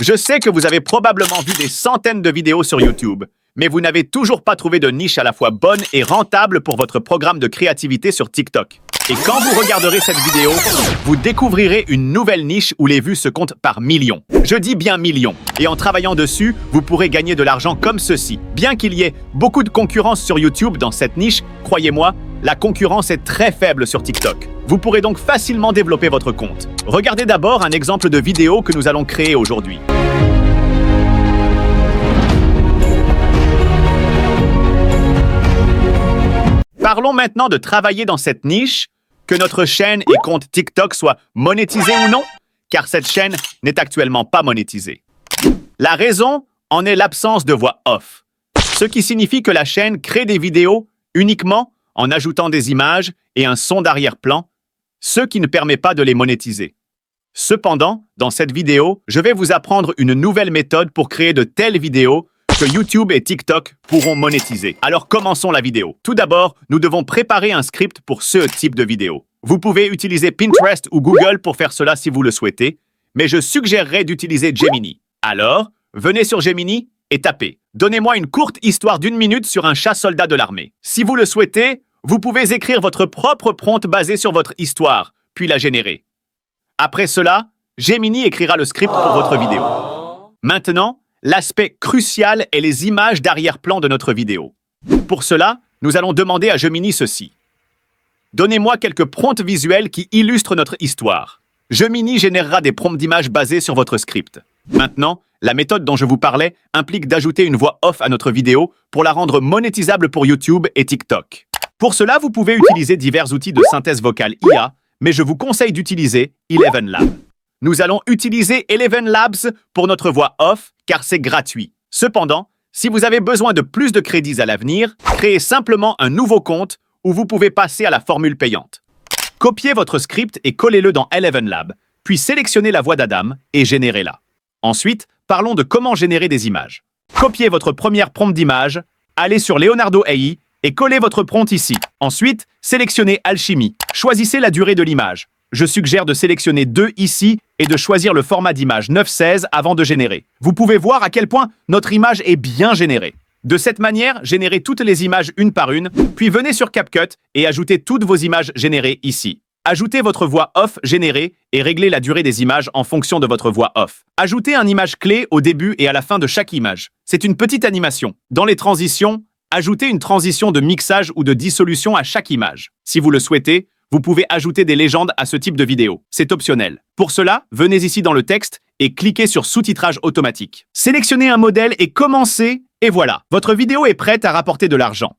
Je sais que vous avez probablement vu des centaines de vidéos sur YouTube, mais vous n'avez toujours pas trouvé de niche à la fois bonne et rentable pour votre programme de créativité sur TikTok. Et quand vous regarderez cette vidéo, vous découvrirez une nouvelle niche où les vues se comptent par millions. Je dis bien millions. Et en travaillant dessus, vous pourrez gagner de l'argent comme ceci. Bien qu'il y ait beaucoup de concurrence sur YouTube dans cette niche, croyez-moi, la concurrence est très faible sur TikTok. Vous pourrez donc facilement développer votre compte. Regardez d'abord un exemple de vidéo que nous allons créer aujourd'hui. Parlons maintenant de travailler dans cette niche, que notre chaîne et compte TikTok soient monétisés ou non, car cette chaîne n'est actuellement pas monétisée. La raison en est l'absence de voix off, ce qui signifie que la chaîne crée des vidéos uniquement en ajoutant des images et un son d'arrière-plan, ce qui ne permet pas de les monétiser. Cependant, dans cette vidéo, je vais vous apprendre une nouvelle méthode pour créer de telles vidéos que YouTube et TikTok pourront monétiser. Alors commençons la vidéo. Tout d'abord, nous devons préparer un script pour ce type de vidéo. Vous pouvez utiliser Pinterest ou Google pour faire cela si vous le souhaitez, mais je suggérerais d'utiliser Gemini. Alors, venez sur Gemini et tapez « Donnez-moi une courte histoire d'1 minute sur un chat-soldat de l'armée ». Si vous le souhaitez, vous pouvez écrire votre propre prompt basé sur votre histoire, puis la générer. Après cela, Gemini écrira le script pour votre vidéo. Maintenant, l'aspect crucial est les images d'arrière-plan de notre vidéo. Pour cela, nous allons demander à Gemini ceci. Donnez-moi quelques prompts visuels qui illustrent notre histoire. Gemini générera des prompts d'images basés sur votre script. Maintenant, la méthode dont je vous parlais implique d'ajouter une voix off à notre vidéo pour la rendre monétisable pour YouTube et TikTok. Pour cela, vous pouvez utiliser divers outils de synthèse vocale IA, mais je vous conseille d'utiliser ElevenLabs. Nous allons utiliser ElevenLabs pour notre voix off, car c'est gratuit. Cependant, si vous avez besoin de plus de crédits à l'avenir, créez simplement un nouveau compte où vous pouvez passer à la formule payante. Copiez votre script et collez-le dans ElevenLabs, puis sélectionnez la voix d'Adam et générez-la. Ensuite, parlons de comment générer des images. Copiez votre première prompt d'image, allez sur Leonardo AI et collez votre prompt ici. Ensuite, sélectionnez Alchemy. Choisissez la durée de l'image. Je suggère de sélectionner 2 ici et de choisir le format d'image 9:16 avant de générer. Vous pouvez voir à quel point notre image est bien générée. De cette manière, générez toutes les images une par une, puis venez sur CapCut et ajoutez toutes vos images générées ici. Ajoutez votre voix off générée et réglez la durée des images en fonction de votre voix off. Ajoutez une image clé au début et à la fin de chaque image. C'est une petite animation. Dans les transitions, ajoutez une transition de mixage ou de dissolution à chaque image. Si vous le souhaitez, vous pouvez ajouter des légendes à ce type de vidéo. C'est optionnel. Pour cela, venez ici dans le texte et cliquez sur sous-titrage automatique. Sélectionnez un modèle et commencez, et voilà. Votre vidéo est prête à rapporter de l'argent.